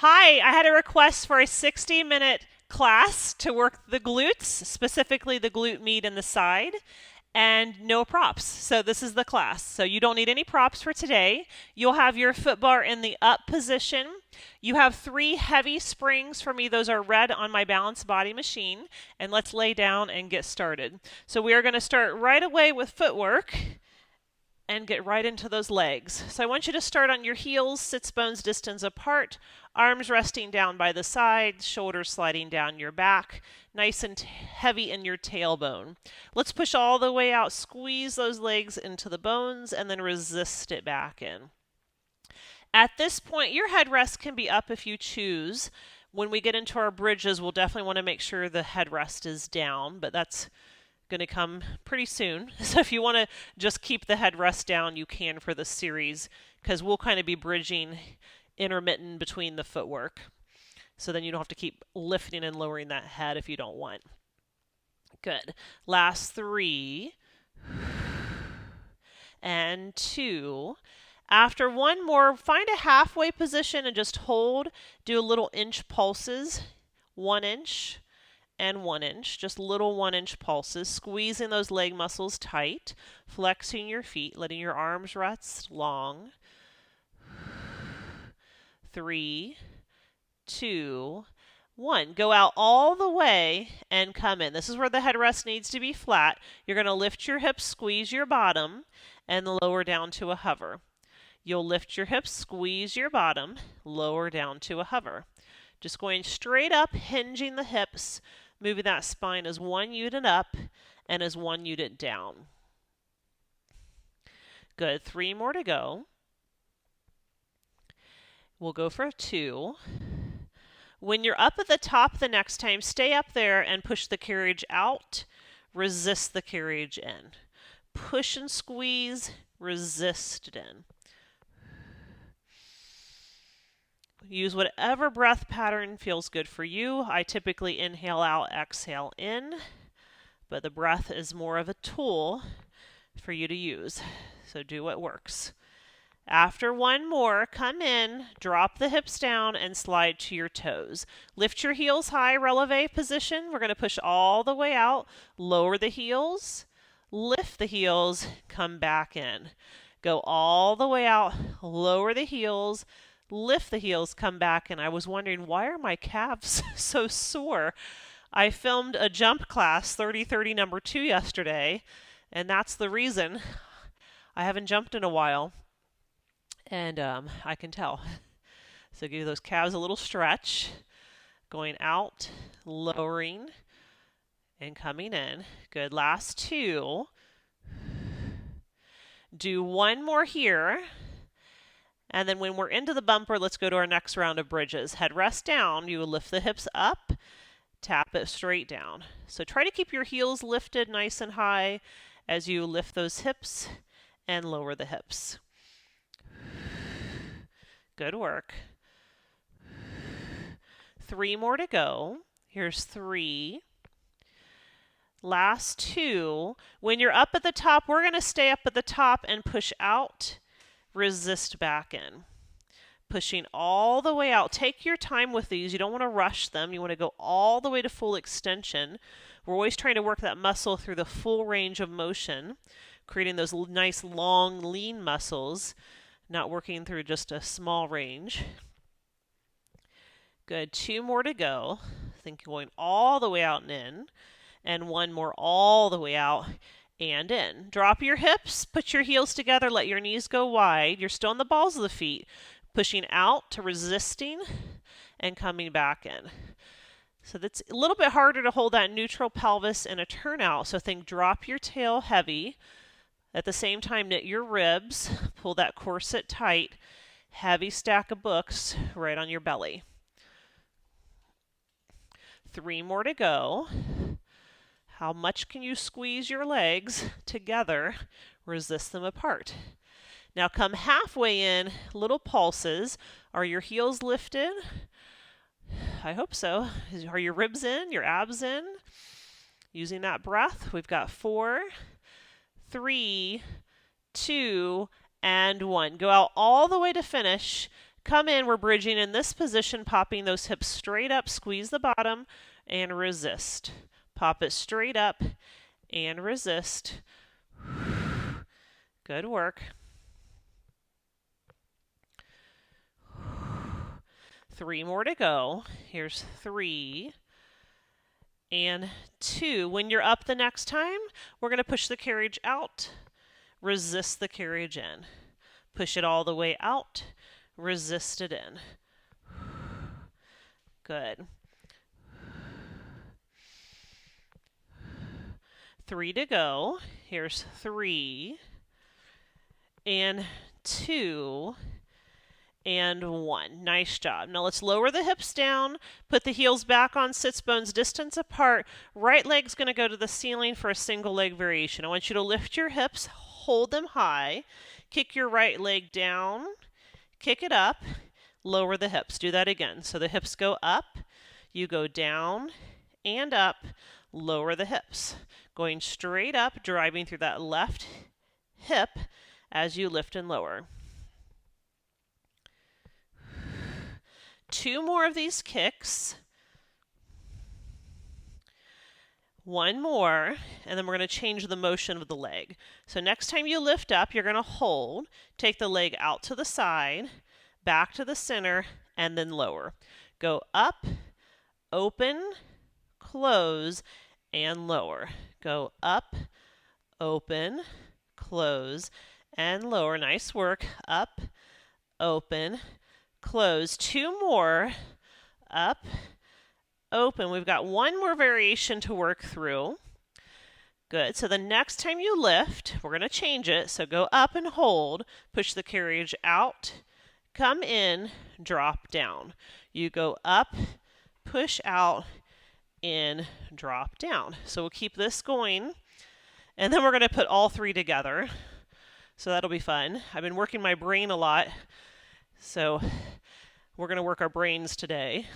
Hi, I had a request for a 60-minute class to work the glutes, specifically the glute med and the side, and no props. So this is the class. So you don't need any props for today. You'll have your foot bar in the up position. You have 3 heavy springs for me. Those are red on my balanced body machine. And let's lay down and get started. So we are going to start right away with footwork and get right into those legs. So I want you to start on your heels, sits bones distance apart, arms resting down by the sides, shoulders sliding down your back, nice and heavy in your tailbone. Let's push all the way out, squeeze those legs into the bones, and then resist it back in. At this point, your headrest can be up if you choose. When we get into our bridges, we'll definitely want to make sure the headrest is down, but that's going to come pretty soon. So if you want to just keep the headrest down, you can for this series, because we'll kind of be bridging intermittent between the footwork. So then you don't have to keep lifting and lowering that head if you don't want. Good. Last 3 and 2. After one more, find a halfway position and just hold. Do a little inch pulses, 1 inch and 1 inch, just little 1-inch pulses, squeezing those leg muscles tight, flexing your feet, letting your arms rest long. 3, 2, 1. Go out all the way and come in. This is where the headrest needs to be flat. You're going to lift your hips, squeeze your bottom, and lower down to a hover. You'll lift your hips, squeeze your bottom, lower down to a hover. Just going straight up, hinging the hips, moving that spine as 1 unit up and as 1 unit down. Good. 3 more to go. We'll go for 2. When you're up at the top the next time, stay up there and push the carriage out. Resist the carriage in. Push and squeeze, resist it in. Use whatever breath pattern feels good for you. I typically inhale out, exhale in, but the breath is more of a tool for you to use. So do what works. After 1 more, come in, drop the hips down, and slide to your toes. Lift your heels high, releve position. We're going to push all the way out. Lower the heels, lift the heels, come back in. Go all the way out, lower the heels, lift the heels, come back, and I was wondering, why are my calves so sore? I filmed a jump class, 30-30 number 2 yesterday, and that's the reason. I haven't jumped in a while, and I can tell. So give those calves a little stretch, going out, lowering, and coming in. Good. Last 2. Do 1 more here. And then when we're into the bumper, let's go to our next round of bridges. Head rest down. You will lift the hips up, tap it straight down. So try to keep your heels lifted nice and high as you lift those hips and lower the hips. Good work. 3 more to go. Here's 3. Last 2. When you're up at the top, we're going to stay up at the top and push out. Resist back in. Pushing all the way out. Take your time with these. You don't want to rush them. You want to go all the way to full extension. We're always trying to work that muscle through the full range of motion, creating those nice, long, lean muscles, not working through just a small range. Good. 2 more to go. Think going all the way out and in. And 1 more all the way out and in. Drop your hips, put your heels together, let your knees go wide. You're still on the balls of the feet, pushing out to resisting and coming back in. So that's a little bit harder to hold that neutral pelvis in a turnout. So think drop your tail heavy. At the same time, knit your ribs, pull that corset tight, heavy stack of books right on your belly. 3 more to go. How much can you squeeze your legs together? Resist them apart. Now come halfway in, little pulses. Are your heels lifted? I hope so. Are your ribs in? Your abs in? Using that breath. We've got 4, 3, 2, and 1. Go out all the way to finish. Come in, we're bridging in this position, popping those hips straight up, squeeze the bottom, and resist. Pop it straight up and resist. Good work. 3 more to go. Here's 3 and 2. When you're up the next time, we're going to push the carriage out, resist the carriage in. Push it all the way out, resist it in. Good. 3 to go. Here's 3 and 2 and 1. Nice job. Now let's lower the hips down, put the heels back on sits bones distance apart. Right leg's going to go to the ceiling for a single leg variation. I want you to lift your hips, hold them high, kick your right leg down, kick it up, lower the hips. Do that again. So the hips go up, you go down and up, lower the hips. Going straight up, driving through that left hip as you lift and lower. 2 more of these kicks. 1 more, and then we're going to change the motion of the leg. So next time you lift up, you're going to hold, take the leg out to the side, back to the center, and then lower. Go up, open, close, and lower. Go up, open, close, and lower. Nice work. Up, open, close. 2 more. Up, open. We've got 1 more variation to work through. Good. So the next time you lift, we're going to change it. So go up and hold. Push the carriage out. Come in, drop down. You go up, push out, in, drop down. So we'll keep this going. And then we're going to put all 3 together. So that'll be fun. I've been working my brain a lot. So we're going to work our brains today.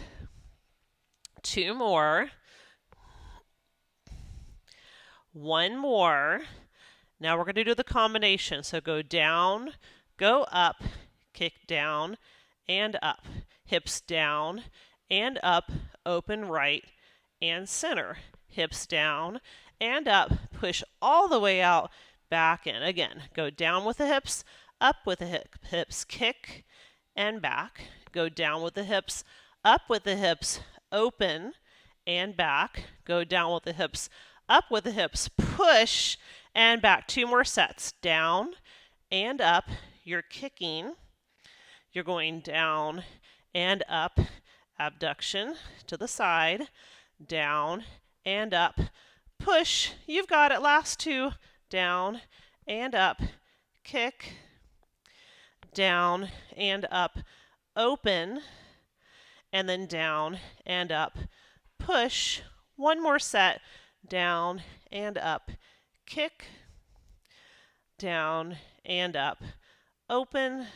2 more. 1 more. Now we're going to do the combination. So go down, go up, kick down, and up. Hips down and up, open right and center. Hips down and up, push all the way out, back in. Again, go down with the hips, up with the hips, kick and back. Go down with the hips, up with the hips, open and back. Go down with the hips, up with the hips, push and back. 2 more sets. Down and up. You're kicking. You're going down and up. Abduction to the side. Down and up. Push. You've got it. Last 2. Down and up. Kick. Down and up. Open. And then down and up. Push. 1 more set. Down and up. Kick. Down and up. Open.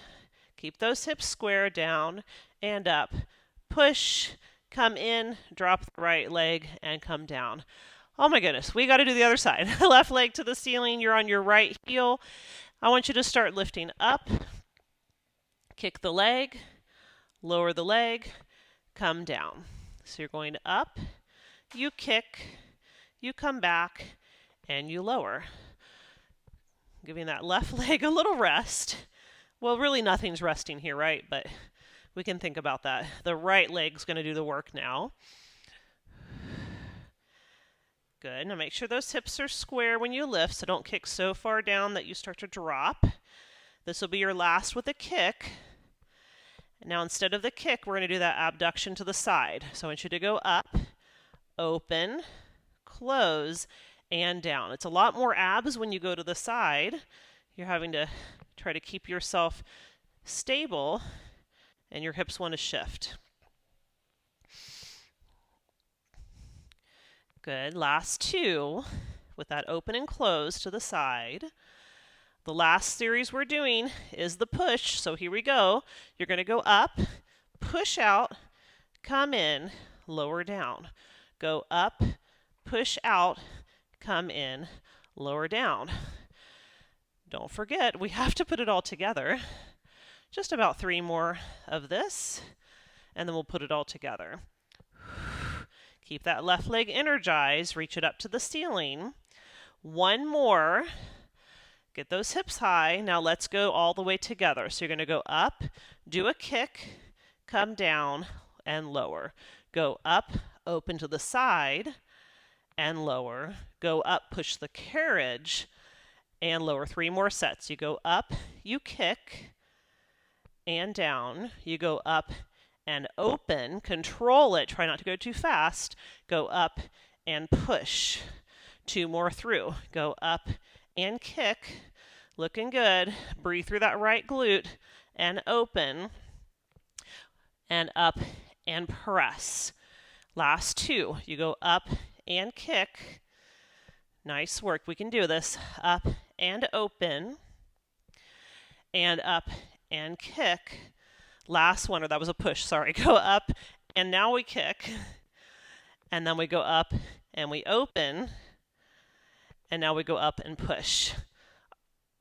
Keep those hips square. Down and up. Push. Come in. Drop the right leg and come down. Oh my goodness, we got to do the other side. Left leg to the ceiling. You're on your right heel. I want you to start lifting up. Kick the leg. Lower the leg. Come down. So you're going up. You kick. You come back. And you lower. Giving that left leg a little rest. Well, really nothing's resting here, right? But we can think about that. The right leg's going to do the work now. Good. Now make sure those hips are square when you lift, so don't kick so far down that you start to drop. This will be your last with a kick. Now instead of the kick, we're going to do that abduction to the side. So I want you to go up, open, close, and down. It's a lot more abs when you go to the side. You're having to try to keep yourself stable, and your hips want to shift. Good. Last 2 with that open and close to the side. The last series we're doing is the push. So here we go. You're going to go up, push out, come in, lower down. Go up, push out, come in, lower down. Don't forget, we have to put it all together. Just about 3 more of this, and then we'll put it all together. Keep that left leg energized. Reach it up to the ceiling. 1 more. Get those hips high. Now let's go all the way together. So you're going to go up, do a kick, come down, and lower. Go up, open to the side, and lower. Go up, push the carriage, and lower. 3 more sets. You go up, you kick, and down. You go up and open. Control it. Try not to go too fast. Go up and push. 2 more through. Go up and kick. Looking good. Breathe through that right glute and open. And up and press. Last 2. You go up and kick. Nice work. We can do this. Up and open. And up and kick. Last one, or that was a push, sorry. Go up and now we kick. And then we go up and we open. And now we go up and push.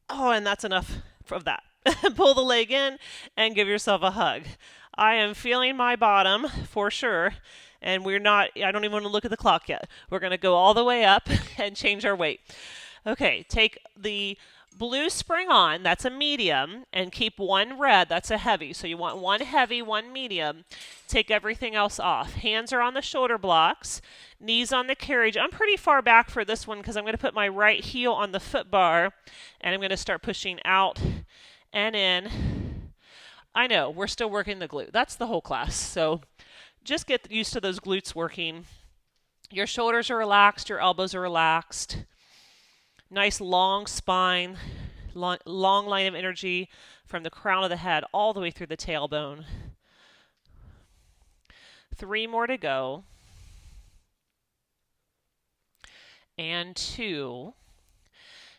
Oh, and that's enough of that. Pull the leg in and give yourself a hug. I am feeling my bottom for sure. And I don't even want to look at the clock yet. We're going to go all the way up and change our weight. Okay, take the blue spring on, that's a medium, and keep 1 red, that's a heavy. So you want 1 heavy, 1 medium. Take everything else off. Hands are on the shoulder blocks, knees on the carriage. I'm pretty far back for this one because I'm going to put my right heel on the foot bar, and I'm going to start pushing out and in. I know, we're still working the glute. That's the whole class. So just get used to those glutes working. Your shoulders are relaxed, your elbows are relaxed. Nice long spine, long line of energy from the crown of the head all the way through the tailbone. 3 more to go. And 2.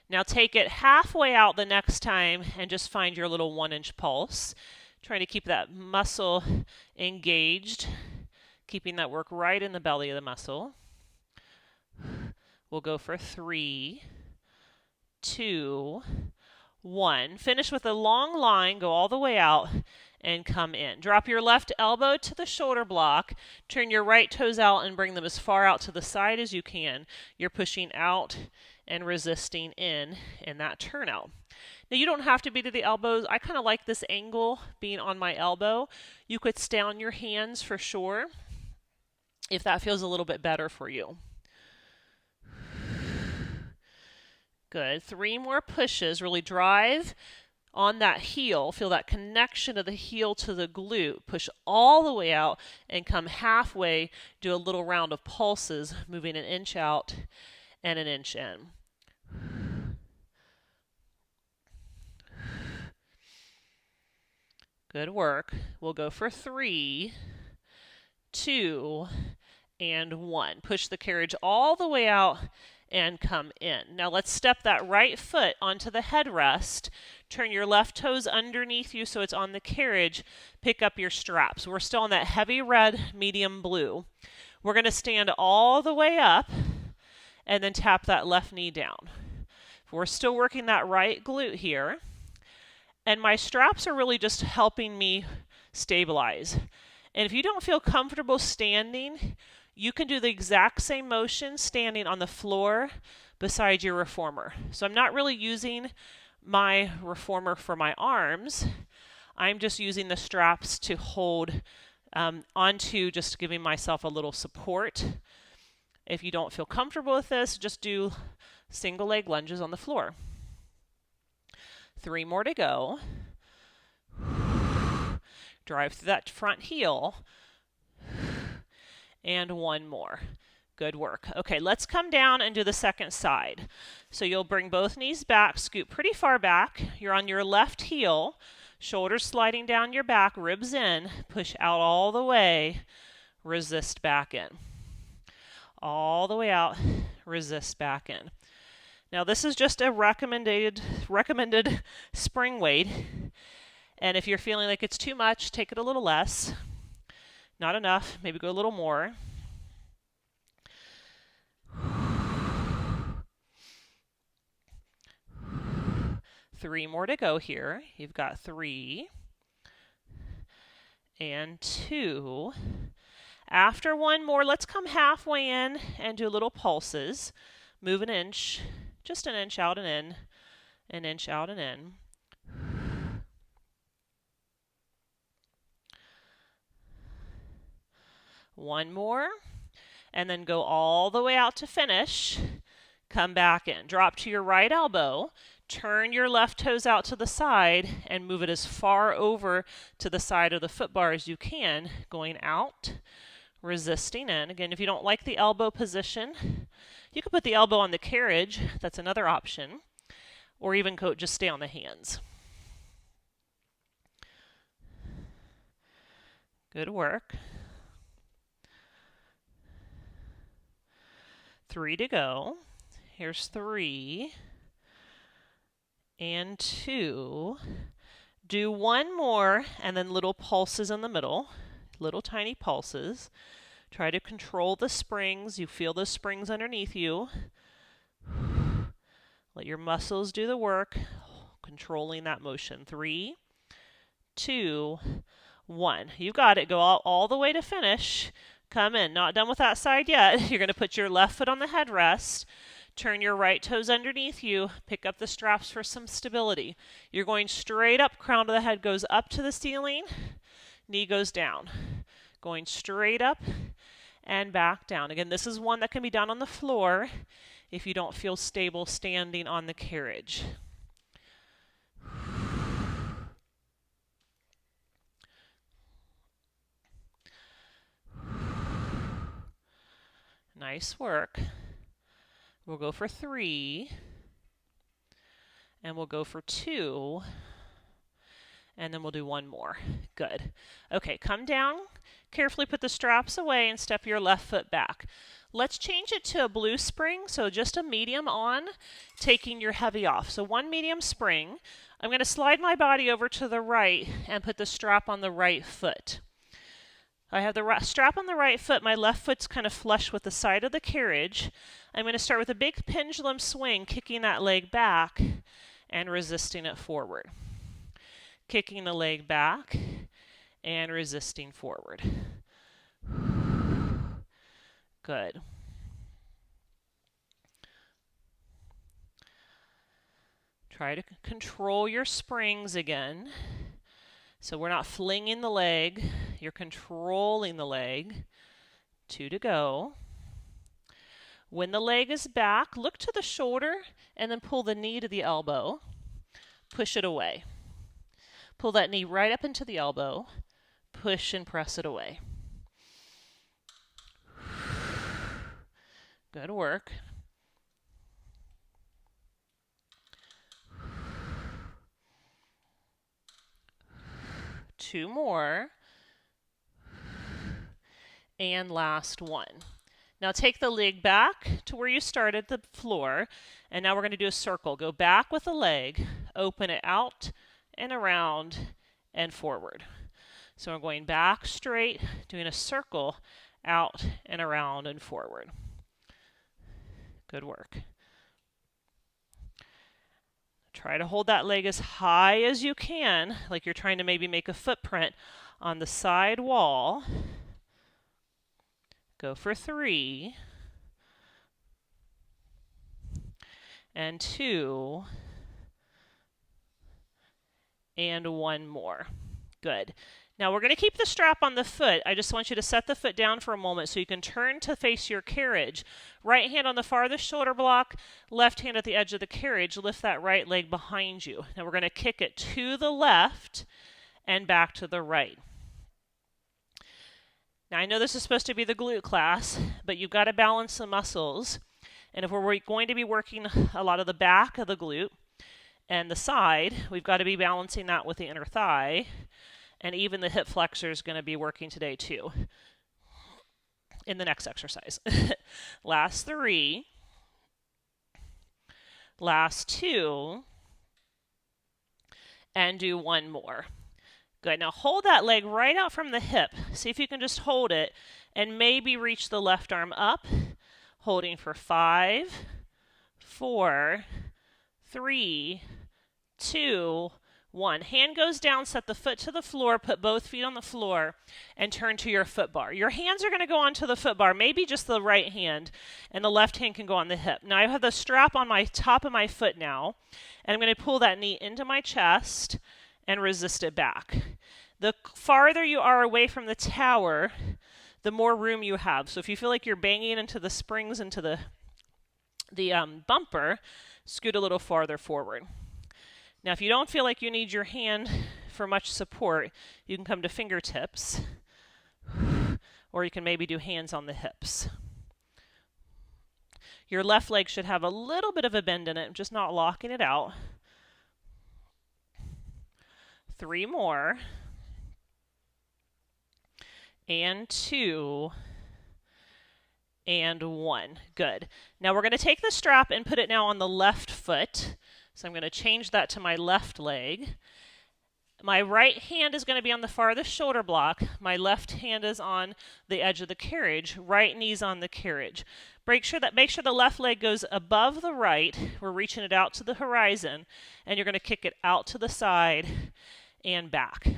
Now take it halfway out the next time and just find your little 1-inch pulse. Trying to keep that muscle engaged, keeping that work right in the belly of the muscle. We'll go for 3, 2, 1. Finish with a long line, go all the way out and come in. Drop your left elbow to the shoulder block, turn your right toes out and bring them as far out to the side as you can. You're pushing out and resisting in that turnout. Now you don't have to be to the elbows. I kind of like this angle being on my elbow. You could stay on your hands for sure if that feels a little bit better for you. Good. 3 more pushes. Really drive on that heel. Feel that connection of the heel to the glute. Push all the way out and come halfway. Do a little round of pulses, moving 1 inch out and 1 inch in. Good work. We'll go for 3, 2, and 1. Push the carriage all the way out and come in. Now let's step that right foot onto the headrest. Turn your left toes underneath you so it's on the carriage. Pick up your straps. We're still on that heavy red, medium blue. We're going to stand all the way up and then tap that left knee down. We're still working that right glute here. And my straps are really just helping me stabilize. And if you don't feel comfortable standing, you can do the exact same motion standing on the floor beside your reformer. So I'm not really using my reformer for my arms. I'm just using the straps to hold onto, just giving myself a little support. If you don't feel comfortable with this, just do single leg lunges on the floor. 3 more to go. Drive through that front heel. And 1 more. Good work. Okay, let's come down and do the second side. So you'll bring both knees back, scoot pretty far back. You're on your left heel, shoulders sliding down your back, ribs in, push out all the way, resist back in. All the way out, resist back in. Now this is just a recommended spring weight. And if you're feeling like it's too much, take it a little less. Not enough, maybe go a little more. Three more to go here. You've got 3, and 2. After one more, let's come halfway in and do little pulses. Move an inch, just an inch out and in, an inch out and in. One more, and then go all the way out to finish. Come back in. Drop to your right elbow. Turn your left toes out to the side and move it as far over to the side of the foot bar as you can, going out, resisting in. Again, if you don't like the elbow position, you can put the elbow on the carriage. That's another option. Or even just stay on the hands. Good work. 3 to go. Here's 3 and 2. Do one more and then little pulses in the middle, little tiny pulses. Try to control the springs. You feel the springs underneath you. Let your muscles do the work, controlling that motion. 3, 2, 1. You got it. Go all the way to finish. Come in. Not done with that side yet. You're going to put your left foot on the headrest. Turn your right toes underneath you. Pick up the straps for some stability. You're going straight up. Crown of the head goes up to the ceiling. Knee goes down. Going straight up and back down. Again, this is one that can be done on the floor if you don't feel stable standing on the carriage. Nice work. We'll go for 3, and we'll go for 2, and then we'll do one more. Good. Okay, come down, carefully put the straps away, and step your left foot back. Let's change it to a blue spring, so just a medium on, taking your heavy off. So one medium spring. I'm going to slide my body over to the right and put the strap on the right foot. I have the strap on the right foot. My left foot's kind of flush with the side of the carriage. I'm going to start with a big pendulum swing, kicking that leg back and resisting it forward. Kicking the leg back and resisting forward. Good. Try to control your springs again. So we're not flinging the leg, you're controlling the leg. 2 to go. When the leg is back, look to the shoulder and then pull the knee to the elbow. Push it away. Pull that knee right up into the elbow. Push and press it away. Good work. Two more. And last one. Now take the leg back to where you started, the floor, and now we're going to do a circle. Go back with the leg, open it out and around and forward. So we're going back straight, doing a circle, out and around and forward. Good work. Try to hold that leg as high as you can, like you're trying to maybe make a footprint on the side wall. Go for 3 and 2 and one more. Good. Now we're going to keep the strap on the foot. I just want you to set the foot down for a moment so you can turn to face your carriage. Right hand on the farthest shoulder block, left hand at the edge of the carriage. Lift that right leg behind you. Now we're going to kick it to the left and back to the right. Now I know this is supposed to be the glute class, but you've got to balance the muscles. And if we're going to be working a lot of the back of the glute and the side, we've got to be balancing that with the inner thigh. And even the hip flexor is going to be working today too, in the next exercise. Last 3. Last 2. And do one more. Good. Now hold that leg right out from the hip. See if you can just hold it and maybe reach the left arm up. Holding for 5, 4, 3, 2, 1. Hand goes down, set the foot to the floor, put both feet on the floor, and turn to your foot bar. Your hands are going to go onto the foot bar, maybe just the right hand, and the left hand can go on the hip. Now I have the strap on my top of my foot now, and I'm going to pull that knee into my chest and resist it back. The farther you are away from the tower, the more room you have. So if you feel like you're banging into the springs, into the bumper, scoot a little farther forward. Now, if you don't feel like you need your hand for much support, you can come to fingertips, or you can maybe do hands on the hips. Your left leg should have a little bit of a bend in it, just not locking it out. 3 more. And 2. And 1. Good. Now we're going to take the strap and put it now on the left foot. So I'm going to change that to my left leg. My right hand is going to be on the farthest shoulder block. My left hand is on the edge of the carriage. Right knee's on the carriage. Make sure the left leg goes above the right. We're reaching it out to the horizon, and you're going to kick it out to the side and back.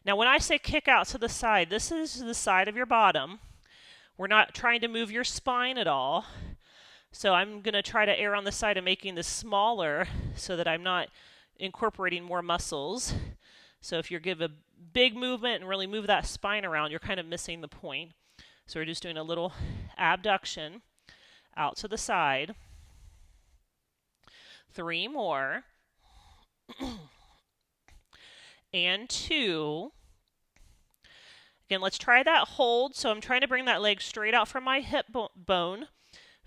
Now when I say kick out to the side, this is the side of your bottom. We're not trying to move your spine at all. So I'm going to try to err on the side of making this smaller so that I'm not incorporating more muscles. So if you give a big movement and really move that spine around, you're kind of missing the point. So we're just doing a little abduction out to the side. 3 more. And 2. Again, let's try that hold. So I'm trying to bring that leg straight out from my hip bone.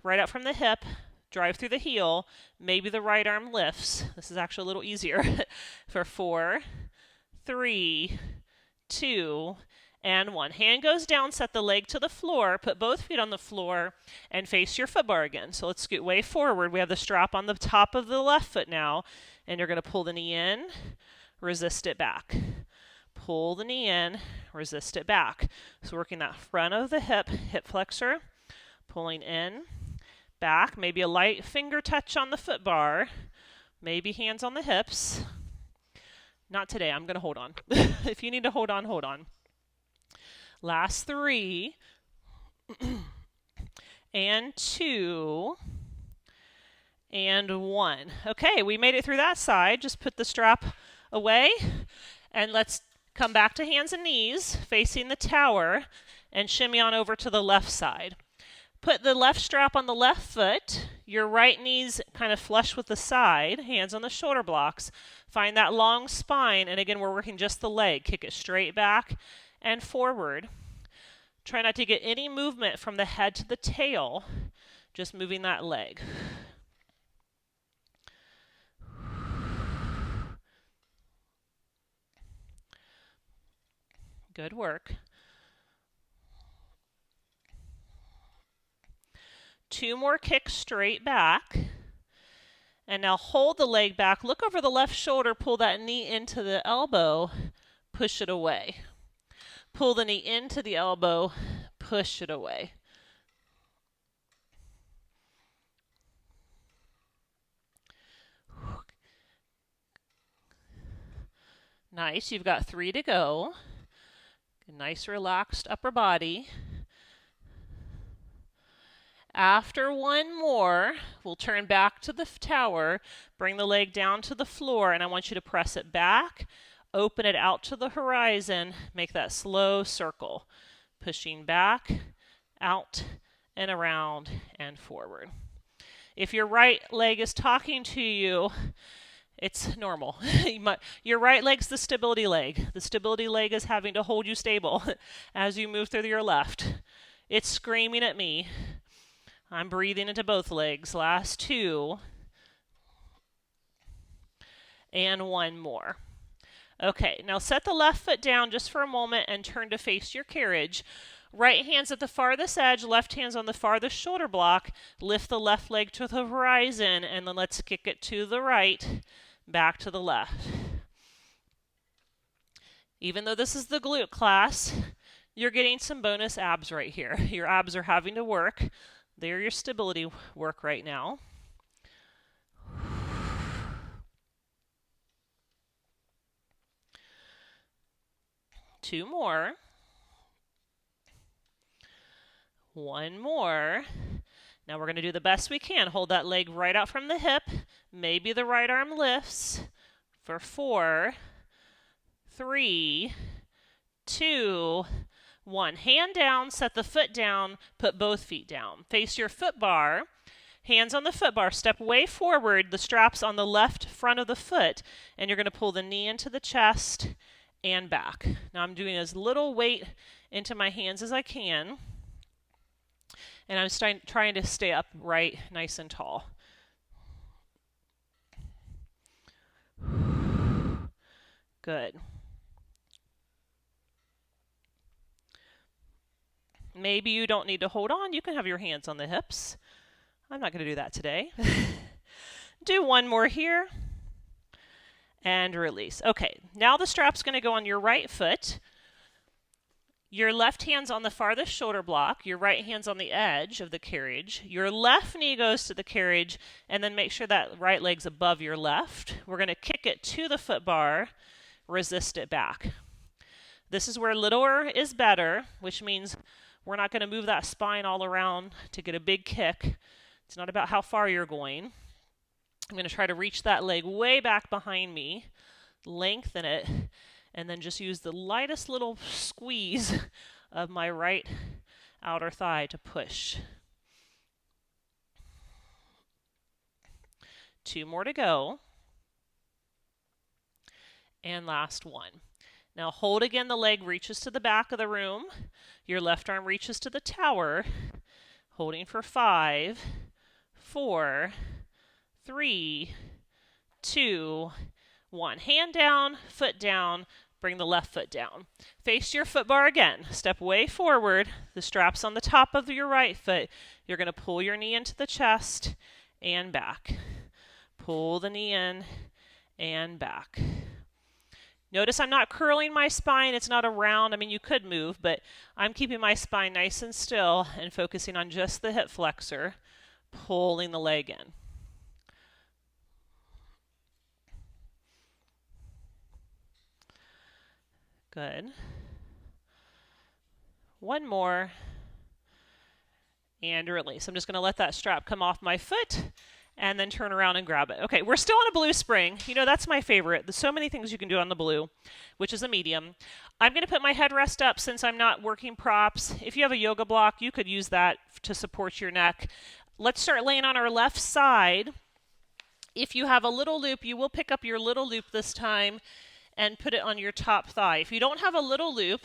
Right out from the hip, drive through the heel, maybe the right arm lifts. This is actually a little easier. For 4, 3, 2, and 1. Hand goes down, set the leg to the floor, put both feet on the floor, and face your foot bar again. So let's scoot way forward. We have the strap on the top of the left foot now, and you're going to pull the knee in, resist it back. Pull the knee in, resist it back. So working that front of the hip flexor, pulling in, back, maybe a light finger touch on the foot bar, maybe hands on the hips. Not today, I'm going to hold on. If you need to hold on, hold on. Last 3, and 2, and 1. Okay, we made it through that side. Just put the strap away, and let's come back to hands and knees, facing the tower, and shimmy on over to the left side. Put the left strap on the left foot, your right knee's kind of flush with the side, hands on the shoulder blocks. Find that long spine, and again, we're working just the leg. Kick it straight back and forward. Try not to get any movement from the head to the tail, just moving that leg. Good work. 2 more kicks straight back. And now hold the leg back. Look over the left shoulder. Pull that knee into the elbow. Push it away. Pull the knee into the elbow. Push it away. Nice. You've got 3 to go. Nice relaxed upper body. After 1 more, we'll turn back to the tower, bring the leg down to the floor, and I want you to press it back, open it out to the horizon, make that slow circle, pushing back, out, and around, and forward. If your right leg is talking to you, it's normal. Your right leg's the stability leg. The stability leg is having to hold you stable as you move through your left. It's screaming at me. I'm breathing into both legs. Last 2. And 1 more. Okay, now set the left foot down just for a moment and turn to face your carriage. Right hand's at the farthest edge, left hand's on the farthest shoulder block. Lift the left leg to the horizon, and then let's kick it to the right, back to the left. Even though this is the glute class, you're getting some bonus abs right here. Your abs are having to work. They're your stability work right now. 2 more. 1 more. Now we're going to do the best we can. Hold that leg right out from the hip. Maybe the right arm lifts for 4, 3, 2, 1. Hand down, set the foot down, put both feet down. Face your foot bar. Hands on the foot bar. Step way forward. The strap's on the left front of the foot, and you're going to pull the knee into the chest and back. Now I'm doing as little weight into my hands as I can, and I'm trying to stay upright, nice and tall. Good. Maybe you don't need to hold on. You can have your hands on the hips. I'm not going to do that today. Do 1 more here. And release. Okay, now the strap's going to go on your right foot. Your left hand's on the farthest shoulder block. Your right hand's on the edge of the carriage. Your left knee goes to the carriage, and then make sure that right leg's above your left. We're going to kick it to the foot bar, resist it back. This is where littler is better, which means we're not going to move that spine all around to get a big kick. It's not about how far you're going. I'm going to try to reach that leg way back behind me, lengthen it, and then just use the lightest little squeeze of my right outer thigh to push. 2 more to go. And last 1. Now hold again, the leg reaches to the back of the room. Your left arm reaches to the tower, holding for 5, 4, 3, 2, 1. Hand down, foot down, bring the left foot down. Face your foot bar again. Step way forward. The strap's on the top of your right foot. You're going to pull your knee into the chest and back. Pull the knee in and back. Notice I'm not curling my spine. It's not around. I mean, you could move, but I'm keeping my spine nice and still and focusing on just the hip flexor, pulling the leg in. Good. 1 more. And release. I'm just going to let that strap come off my foot and then turn around and grab it. Okay, we're still on a blue spring. You know, that's my favorite. There's so many things you can do on the blue, which is a medium. I'm going to put my headrest up since I'm not working props. If you have a yoga block, you could use that to support your neck. Let's start laying on our left side. If you have a little loop, you will pick up your little loop this time and put it on your top thigh. If you don't have a little loop,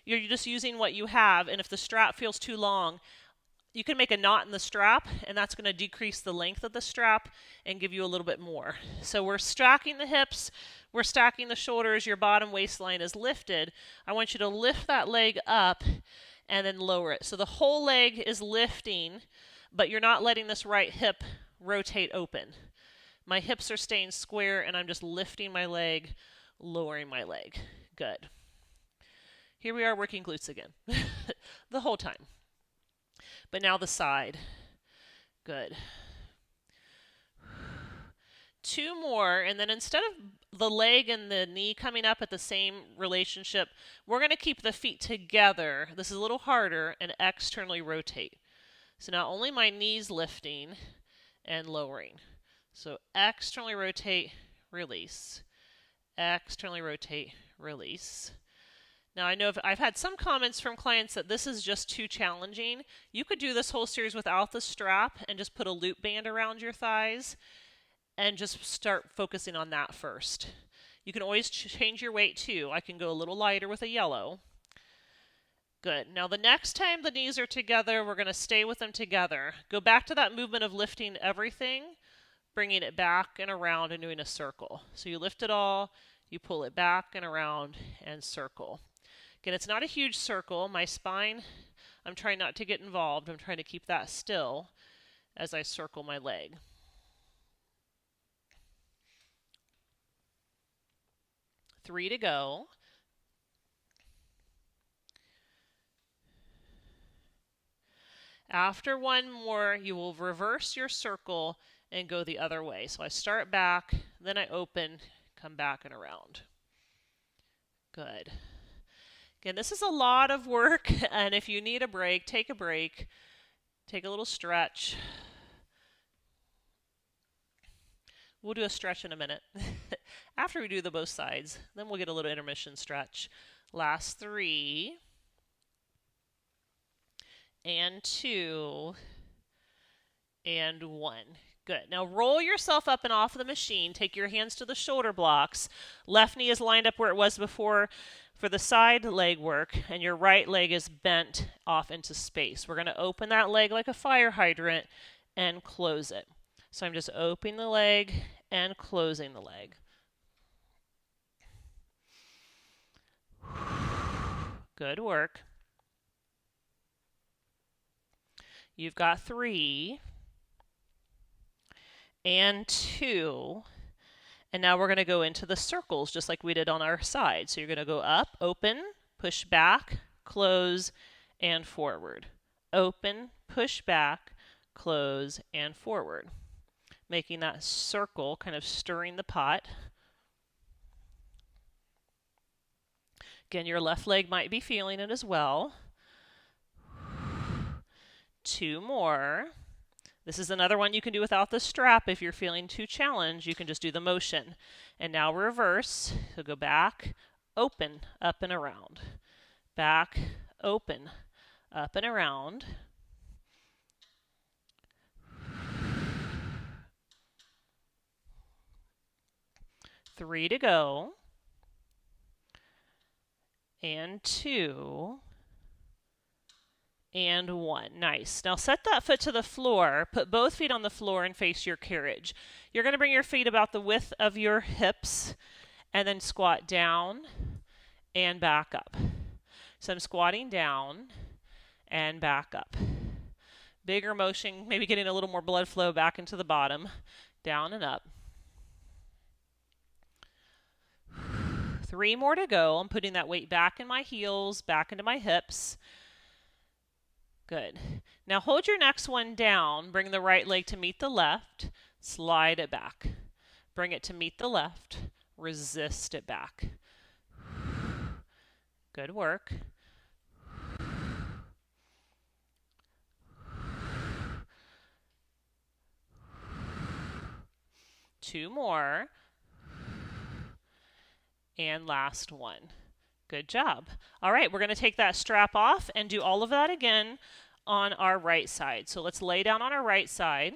you're just using what you have, and if the strap feels too long, you can make a knot in the strap, and that's going to decrease the length of the strap and give you a little bit more. So we're stacking the hips, we're stacking the shoulders, your bottom waistline is lifted. I want you to lift that leg up and then lower it. So the whole leg is lifting, but you're not letting this right hip rotate open. My hips are staying square, and I'm just lifting my leg, lowering my leg. Good. Here we are working glutes again the whole time. But now the side. Good. 2 more, and then instead of the leg and the knee coming up at the same relationship, we're going to keep the feet together. This is a little harder, and externally rotate. So not only my knees lifting and lowering. So externally rotate, release. Externally rotate, release. Now, I know I've had some comments from clients that this is just too challenging. You could do this whole series without the strap and just put a loop band around your thighs and just start focusing on that first. You can always change your weight too. I can go a little lighter with a yellow. Good. Now, the next time the knees are together, we're going to stay with them together. Go back to that movement of lifting everything, bringing it back and around and doing a circle. So you lift it all, you pull it back and around and circle. Again, it's not a huge circle. My spine, I'm trying not to get involved. I'm trying to keep that still as I circle my leg. Three to go. After 1 more, you will reverse your circle and go the other way. So I start back, then I open, come back and around. Good. Again, this is a lot of work, and if you need a break, take a break. Take a little stretch. We'll do a stretch in a minute. After we do the both sides, then we'll get a little intermission stretch. Last 3 and 2 and 1. Good. Now roll yourself up and off the machine. Take your hands to the shoulder blocks. Left knee is lined up where it was before for the side leg work, and your right leg is bent off into space. We're going to open that leg like a fire hydrant and close it. So I'm just opening the leg and closing the leg. Good work. You've got 3 and 2. And now we're going to go into the circles just like we did on our side. So you're going to go up, open, push back, close, and forward. Open, push back, close, and forward. Making that circle, kind of stirring the pot. Again, your left leg might be feeling it as well. 2 more. This is another one you can do without the strap. If you're feeling too challenged, you can just do the motion. And now reverse. So go back, open, up and around. Back, open, up and around. Three to go. And 2. And 1. Nice. Now set that foot to the floor. Put both feet on the floor and face your carriage. You're going to bring your feet about the width of your hips and then squat down and back up. So I'm squatting down and back up. Bigger motion, maybe getting a little more blood flow back into the bottom, down and up. 3 more to go. I'm putting that weight back in my heels, back into my hips. Good. Now hold your next one down. Bring the right leg to meet the left. Slide it back. Bring it to meet the left. Resist it back. Good work. Two more. And last one. Good job. All right, we're going to take that strap off and do all of that again on our right side. So let's lay down on our right side.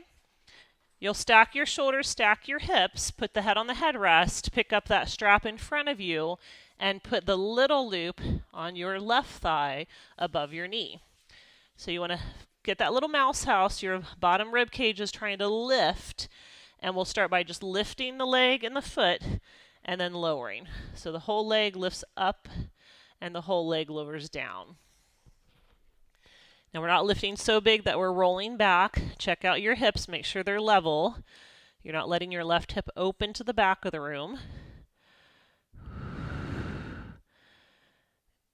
You'll stack your shoulders, stack your hips, put the head on the headrest, pick up that strap in front of you, and put the little loop on your left thigh above your knee. So you want to get that little mouse house. Your bottom rib cage is trying to lift, and we'll start by just lifting the leg and the foot and then lowering. So the whole leg lifts up and the whole leg lowers down. Now we're not lifting so big that we're rolling back. Check out your hips, make sure they're level. You're not letting your left hip open to the back of the room.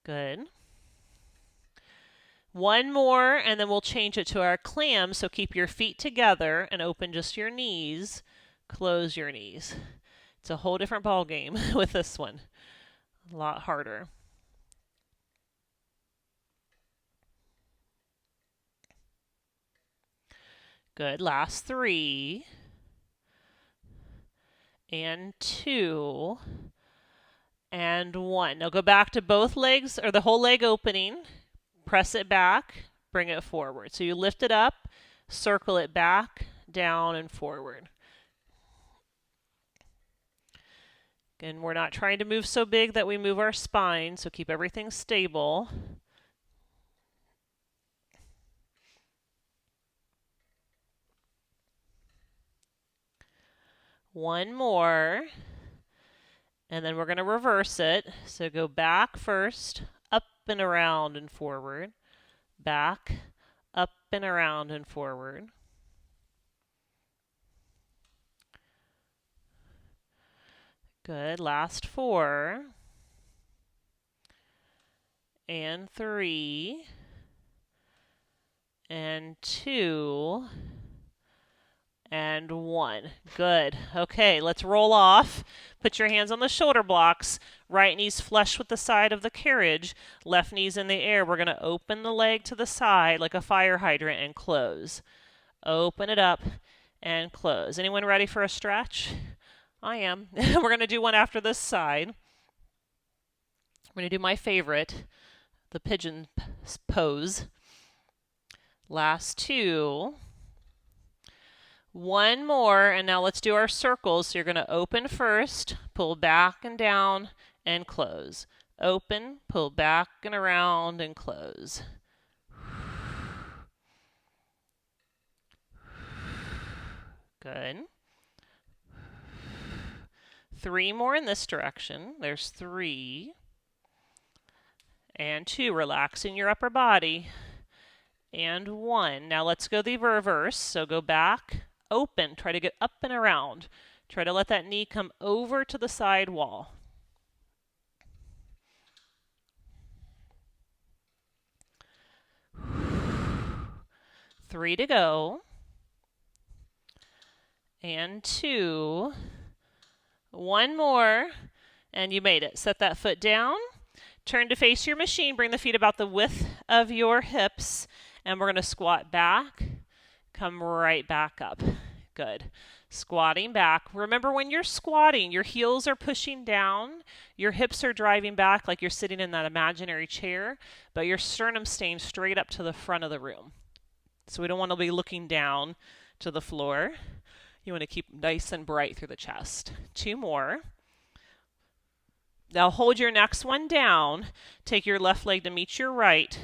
Good. One more and then we'll change it to our clam. So keep your feet together and open just your knees. Close your knees. It's a whole different ball game with this one. A lot harder. Good. Last 3. And 2. And 1. Now go back to both legs or the whole leg opening. Press it back. Bring it forward. So you lift it up, circle it back, down, and forward. Again, we're not trying to move so big that we move our spine, so keep everything stable. One more, and then we're going to reverse it. So go back first, up and around and forward, back, up and around and forward. Good. Last 4. And 3. And 2. and 1. Good. Okay, let's roll off. Put your hands on the shoulder blocks. Right knee's flush with the side of the carriage. Left knee's in the air. We're going to open the leg to the side like a fire hydrant and close. Open it up and close. Anyone ready for a stretch? I am. We're going to do one after this side. We're going to do my favorite, the pigeon pose. Last 2. 1 more, and now let's do our circles. So you're going to open first, pull back and down, and close. Open, pull back and around, and close. Good. 3 more in this direction. There's 3. And 2, relaxing your upper body. And 1. Now let's go the reverse. So go back, open, try to get up and around. Try to let that knee come over to the side wall. 3 to go. And 2. 1 more. And you made it. Set that foot down. Turn to face your machine. Bring the feet about the width of your hips. And we're going to squat back. Come right back up. Good. Squatting back. Remember, when you're squatting, your heels are pushing down. Your hips are driving back like you're sitting in that imaginary chair. But your sternum's staying straight up to the front of the room. So we don't want to be looking down to the floor. You want to keep nice and bright through the chest. 2 more. Now hold your next one down. Take your left leg to meet your right.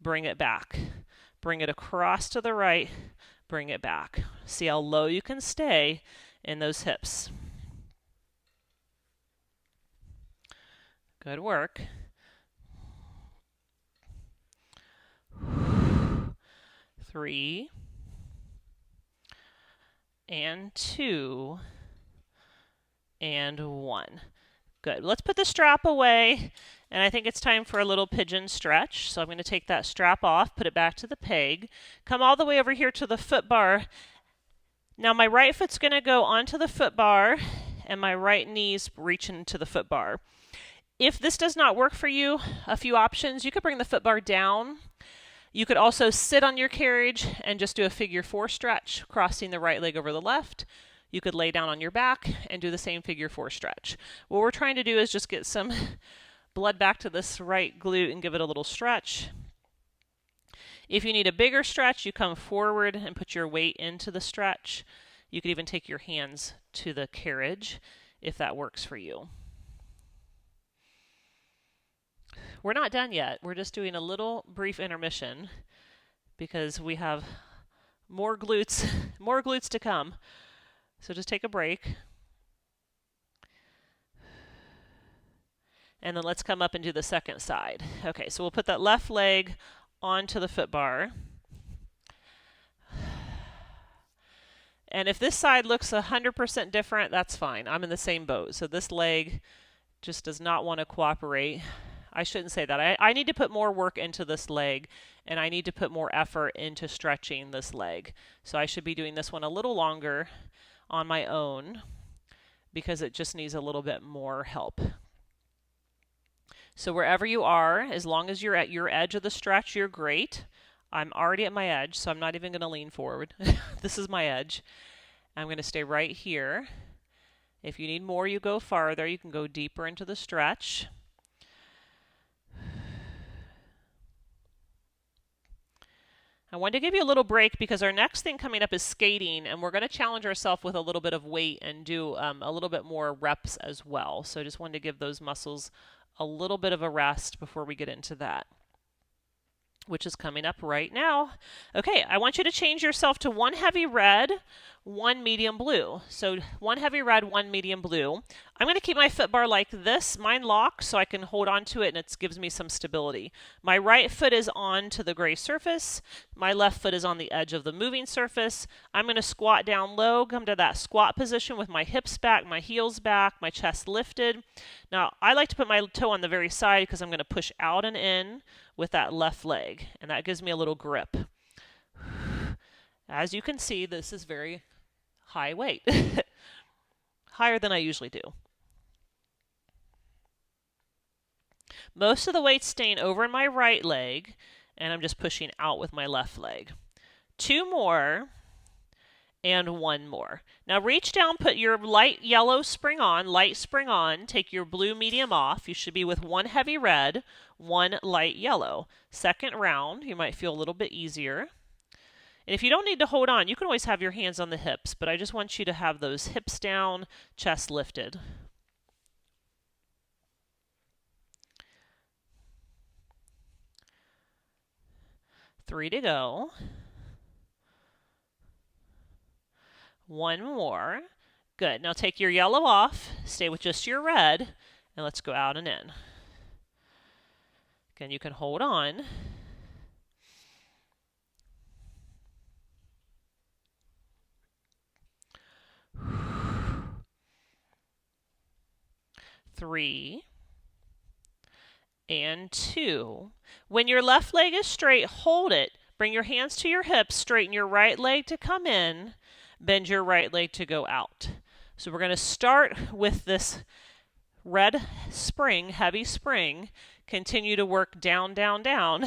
Bring it back. Bring it across to the right. Bring it back. See how low you can stay in those hips. Good work. 3. And 2. And 1. Good. Let's put the strap away, and I think it's time for a little pigeon stretch. So I'm going to take that strap off, put it back to the peg, come all the way over here to the foot bar. Now my right foot's going to go onto the foot bar, and my right knee's reaching to the foot bar. If this does not work for you, a few options. You could bring the foot bar down. You could also sit on your carriage and just do a figure 4 stretch, crossing the right leg over the left. You could lay down on your back and do the same figure 4 stretch. What we're trying to do is just get some blood back to this right glute and give it a little stretch. If you need a bigger stretch, you come forward and put your weight into the stretch. You could even take your hands to the carriage if that works for you. We're not done yet. We're just doing a little brief intermission because we have more glutes to come. So just take a break. And then let's come up and do the second side. Okay, so we'll put that left leg onto the foot bar. And if this side looks 100% different, that's fine. I'm in the same boat. So this leg just does not want to cooperate. I shouldn't say that. I need to put more work into this leg, and I need to put more effort into stretching this leg. So I should be doing this one a little longer on my own because it just needs a little bit more help. So wherever you are, as long as you're at your edge of the stretch, you're great. I'm already at my edge, so I'm not even going to lean forward. This is my edge. I'm going to stay right here. If you need more, you go farther. You can go deeper into the stretch. I wanted to give you a little break because our next thing coming up is skating, and we're going to challenge ourselves with a little bit of weight and do a little bit more reps as well. So I just wanted to give those muscles a little bit of a rest before we get into that, which is coming up right now. Okay, I want you to change yourself to 1 heavy red, 1 medium blue. So 1 heavy red, 1 medium blue. I'm going to keep my foot bar like this. Mine locks so I can hold on to it and it gives me some stability. My right foot is on to the gray surface. My left foot is on the edge of the moving surface. I'm going to squat down low, come to that squat position with my hips back, my heels back, my chest lifted. Now, I like to put my toe on the very side because I'm going to push out and in with that left leg, and that gives me a little grip. As you can see, this is very high weight. Higher than I usually do. Most of the weight's staying over in my right leg, and I'm just pushing out with my left leg. 2 more, and 1 more. Now reach down, put your light yellow spring on, take your blue medium off. You should be with 1 heavy red, 1 light yellow. Second round, you might feel a little bit easier. And if you don't need to hold on, you can always have your hands on the hips, but I just want you to have those hips down, chest lifted. Three to go. 1 more. Good. Now take your yellow off, stay with just your red, and let's go out and in. Again, you can hold on. Three and 2. When your left leg is straight, hold it. Bring your hands to your hips, straighten your right leg to come in, bend your right leg to go out. So we're going to start with this red spring, heavy spring, continue to work down, down, down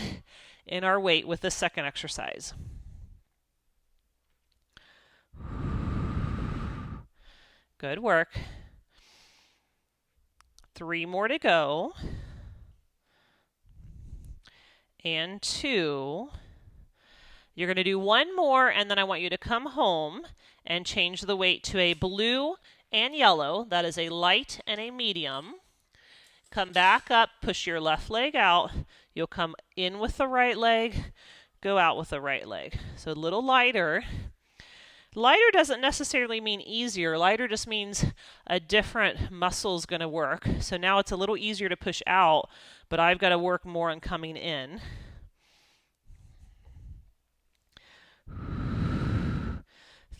in our weight with the second exercise. Good work. 3 more to go. And 2. You're going to do 1 more, and then I want you to come home and change the weight to a blue and yellow. That is a light and a medium. Come back up, push your left leg out. You'll come in with the right leg, go out with the right leg. So a little lighter. Lighter doesn't necessarily mean easier. Lighter just means a different muscle is going to work. So now it's a little easier to push out, but I've got to work more on coming in.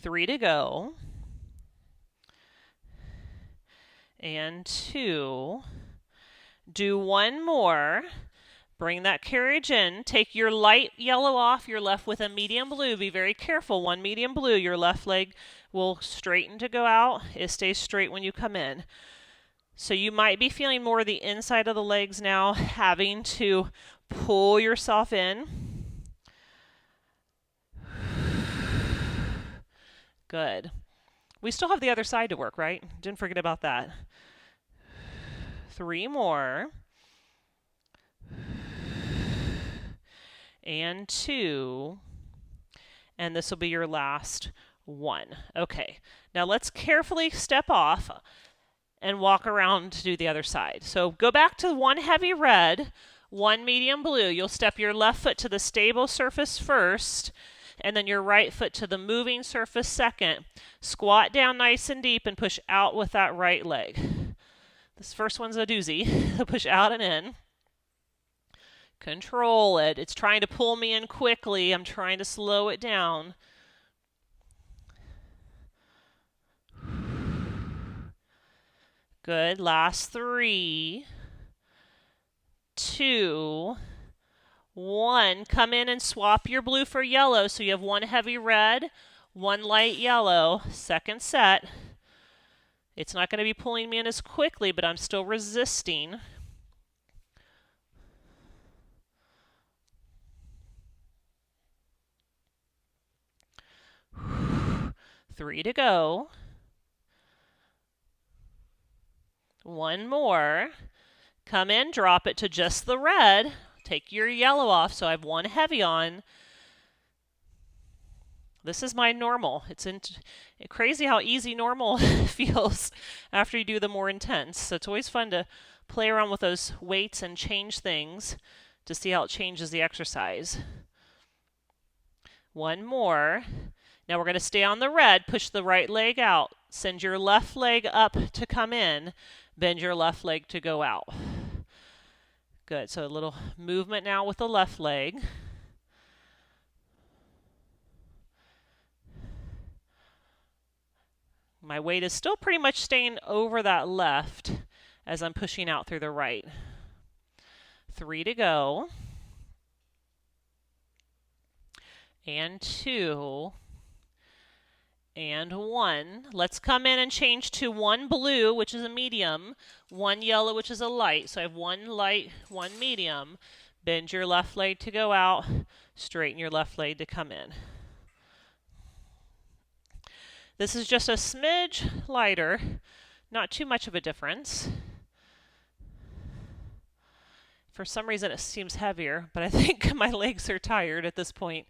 3 to go. And 2. Do 1 more. Bring that carriage in. Take your light yellow off. You're left with a medium blue. Be very careful. 1 medium blue. Your left leg will straighten to go out. It stays straight when you come in. So you might be feeling more the inside of the legs now, having to pull yourself in. Good. We still have the other side to work, right? Didn't forget about that. 3 more. And 2. And this will be your last 1. Okay. Now let's carefully step off and walk around to do the other side. So go back to 1 heavy red, 1 medium blue. You'll step your left foot to the stable surface first, and then your right foot to the moving surface second. Squat down nice and deep and push out with that right leg. This first one's a doozy. Push out and in. Control it. It's trying to pull me in quickly. I'm trying to slow it down. Good. Last 3, 2, 1. Come in and swap your blue for yellow. So you have 1 heavy red, 1 light yellow. Second set. It's not going to be pulling me in as quickly, but I'm still resisting. Three to go. 1 more. Come in, drop it to just the red. Take your yellow off, so I have 1 heavy on. This is my normal. It's crazy how easy normal feels after you do the more intense. So it's always fun to play around with those weights and change things to see how it changes the exercise. 1 more. Now we're going to stay on the red. Push the right leg out. Send your left leg up to come in. Bend your left leg to go out. Good. So a little movement now with the left leg. My weight is still pretty much staying over that left as I'm pushing out through the right. 3 to go. And 2. and 1. Let's come in and change to 1 blue, which is a medium, 1 yellow, which is a light. So I have 1 light, 1 medium. Bend your left leg to go out, straighten your left leg to come in. This is just a smidge lighter, not too much of a difference. For some reason it seems heavier, but I think my legs are tired at this point.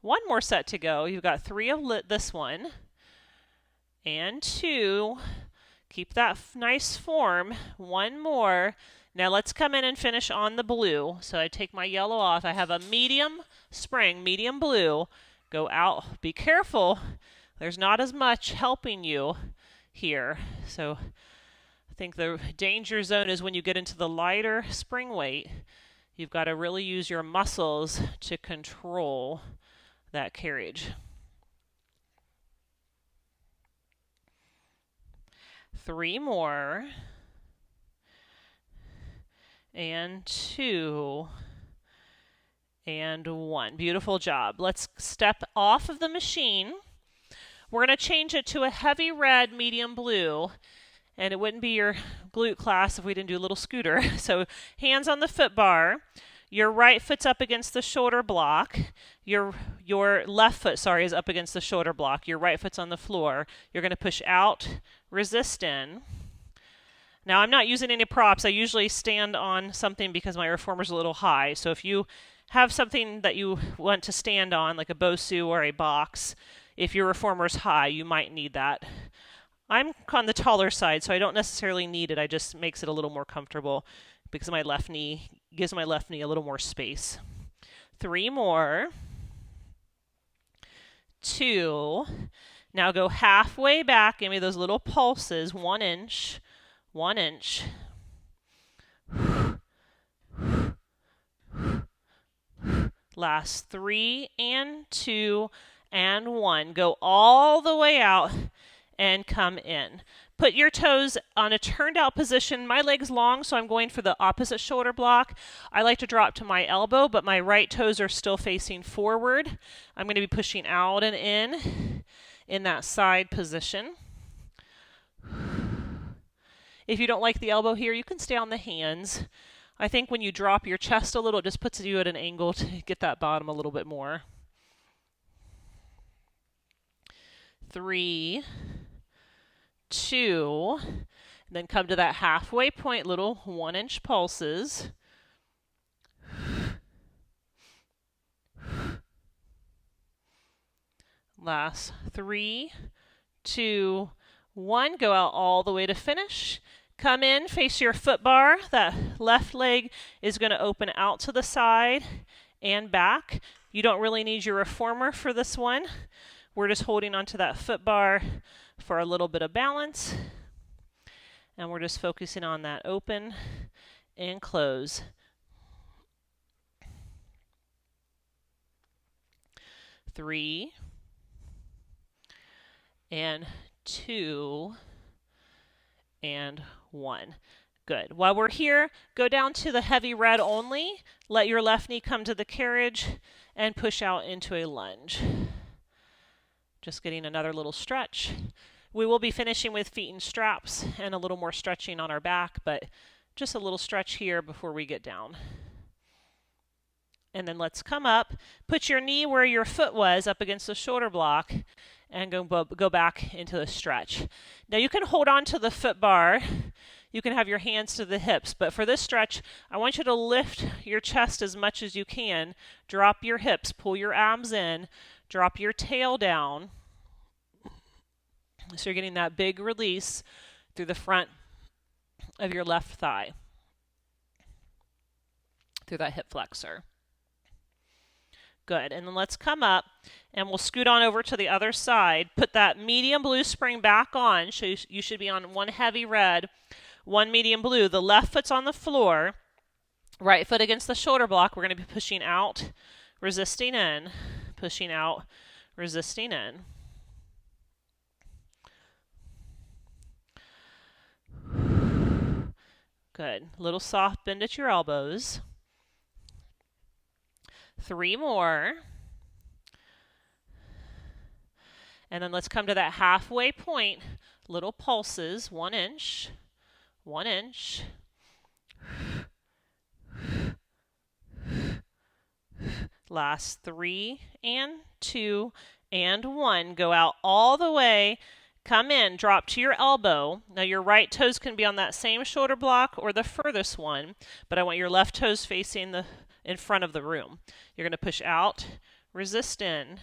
1 more set to go. You've got 3 of this one and 2. Keep that nice form. 1 more. Now let's come in and finish on the blue. So I take my yellow off. I have a medium spring, medium blue. Go out. Be careful. There's not as much helping you here. So I think the danger zone is when you get into the lighter spring weight. You've got to really use your muscles to control that carriage. 3 more. And 2. And 1. Beautiful job. Let's step off of the machine. We're going to change it to a heavy red, medium blue. And it wouldn't be your glute class if we didn't do a little scooter. So hands on the foot bar. Your right foot's up against the shoulder block. Your left foot, is up against the shoulder block. Your right foot's on the floor. You're going to push out, resist in. Now I'm not using any props. I usually stand on something because my reformer's a little high. So if you have something that you want to stand on, like a Bosu or a box, if your reformer's high, you might need that. I'm on the taller side, so I don't necessarily need it. I just makes it a little more comfortable because my left knee gives my left knee a little more space. 3 more. 2. Now go halfway back. Give me those little pulses. 1 inch. 1 inch. Last 3 and 2 and 1. Go all the way out and come in. Put your toes on a turned out position. My leg's long, so I'm going for the opposite shoulder block. I like to drop to my elbow, but my right toes are still facing forward. I'm going to be pushing out and in that side position. If you don't like the elbow here, you can stay on the hands. I think when you drop your chest a little, it just puts you at an angle to get that bottom a little bit more. 3, 2, and then come to that halfway point, little 1 inch pulses. Last 3, 2, 1. Go out all the way to finish. Come in, face your foot bar. That left leg is going to open out to the side and back. You don't really need your reformer for this one. We're just holding onto that foot bar for a little bit of balance. And we're just focusing on that open and close. 3 and 2 and 1. Good. While we're here, go down to the heavy red only. Let your left knee come to the carriage and push out into a lunge. Just getting another little stretch. We will be finishing with feet and straps and a little more stretching on our back, but just a little stretch here before we get down. And then let's come up. Put your knee where your foot was up against the shoulder block and go back into the stretch. Now you can hold on to the foot bar. You can have your hands to the hips, but for this stretch, I want you to lift your chest as much as you can. Drop your hips, pull your abs in, drop your tail down. So you're getting that big release through the front of your left thigh, through that hip flexor. Good. And then let's come up and we'll scoot on over to the other side. Put that medium blue spring back on. So you should be on 1 heavy red, 1 medium blue. The left foot's on the floor. Right foot against the shoulder block. We're going to be pushing out, resisting in, pushing out, resisting in. Good. Little soft bend at your elbows. 3 more. And then let's come to that halfway point. Little pulses, 1 inch, 1 inch. Last 3 and 2 and 1. Go out all the way. Come in, drop to your elbow. Now your right toes can be on that same shoulder block or the furthest one, but I want your left toes facing in front of the room. You're going to push out, resist in,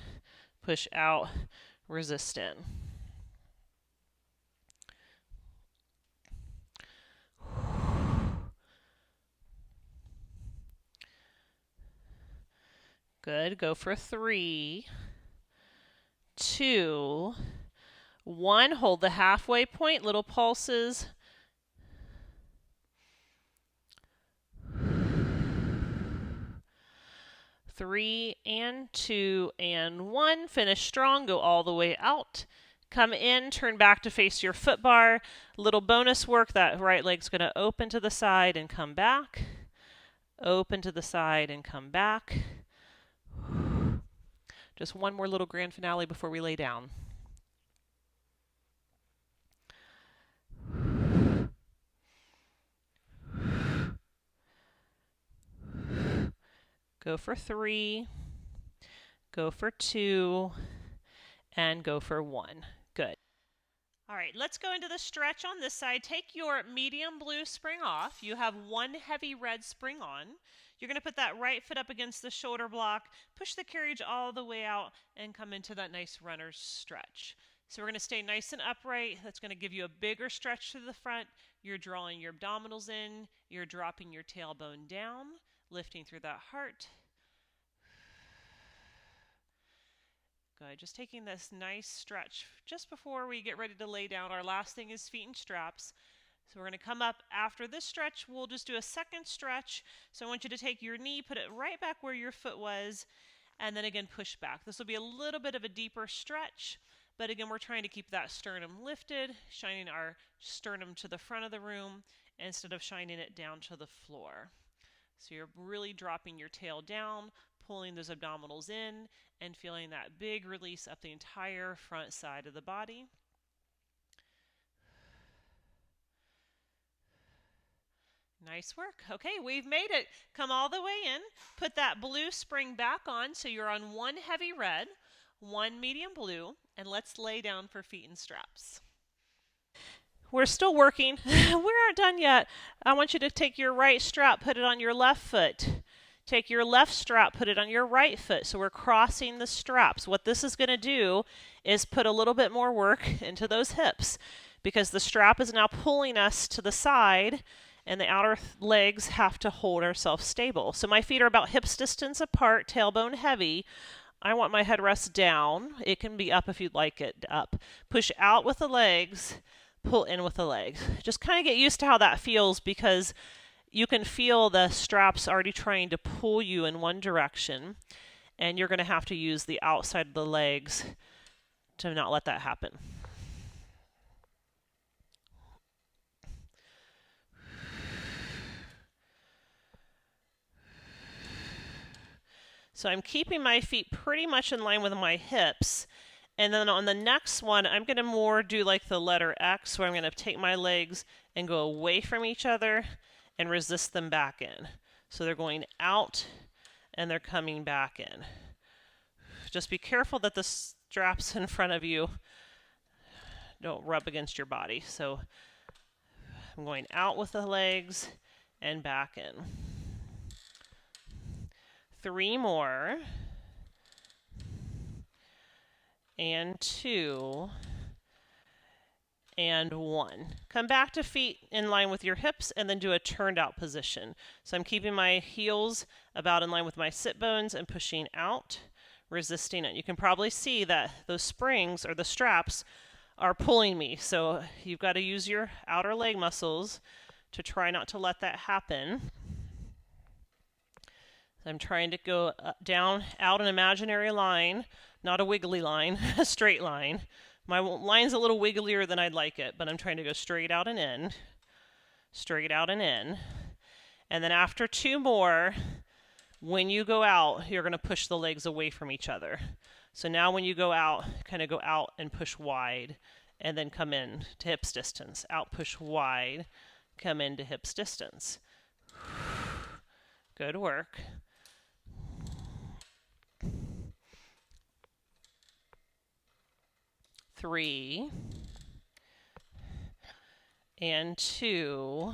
push out, resist in. Good. Go for 3, 2, 1. Hold the halfway point, little pulses. 3 and 2 and 1. Finish strong. Go all the way out. Come in, turn back to face your foot bar. Little bonus work. That right leg's going to open to the side and come back. Open to the side and come back. Just one more little grand finale before we lay down. Go for 3, go for 2, and go for 1. Good. All right, let's go into the stretch on this side. Take your medium blue spring off. You have one heavy red spring on. You're going to put that right foot up against the shoulder block, push the carriage all the way out, and come into that nice runner's stretch. So we're going to stay nice and upright. That's going to give you a bigger stretch to the front. You're drawing your abdominals in. You're dropping your tailbone down, lifting through that heart. Good. Just taking this nice stretch just before we get ready to lay down. Our last thing is feet and straps. So we're going to come up after this stretch. We'll just do a second stretch. So I want you to take your knee, put it right back where your foot was, and then again push back. This will be a little bit of a deeper stretch, but again, we're trying to keep that sternum lifted, shining our sternum to the front of the room instead of shining it down to the floor. So you're really dropping your tail down, pulling those abdominals in, and feeling that big release up the entire front side of the body. Nice work. Okay, we've made it. Come all the way in. Put that blue spring back on so you're on one heavy red, one medium blue, and let's lay down for feet and straps. We're still working. We aren't done yet. I want you to take your right strap, put it on your left foot. Take your left strap, put it on your right foot. So we're crossing the straps. What this is going to do is put a little bit more work into those hips because the strap is now pulling us to the side and the outer legs have to hold ourselves stable. So my feet are about hips distance apart, tailbone heavy. I want my headrest down. It can be up if you'd like it up. Push out with the legs, pull in with the legs. Just kind of get used to how that feels because you can feel the straps already trying to pull you in one direction, and you're going to have to use the outside of the legs to not let that happen. So I'm keeping my feet pretty much in line with my hips. And then on the next one, I'm going to more do like the letter X, where I'm going to take my legs and go away from each other and resist them back in. So they're going out and they're coming back in. Just be careful that the straps in front of you don't rub against your body. So I'm going out with the legs and back in. 3 more. And 2. And 1. Come back to feet in line with your hips and then do a turned out position. So I'm keeping my heels about in line with my sit bones and pushing out, resisting it. You can probably see that those springs or the straps are pulling me. So you've got to use your outer leg muscles to try not to let that happen. I'm trying to go down, out an imaginary line, not a wiggly line, a straight line. My line's a little wigglier than I'd like it, but I'm trying to go straight out and in, straight out and in. And then after 2 more, When you go out, you're going to push the legs away from each other. So now when you go out, kind of go out and push wide, and then come in to hips distance. Out, push wide, come into hips distance. Good work. Three, and two,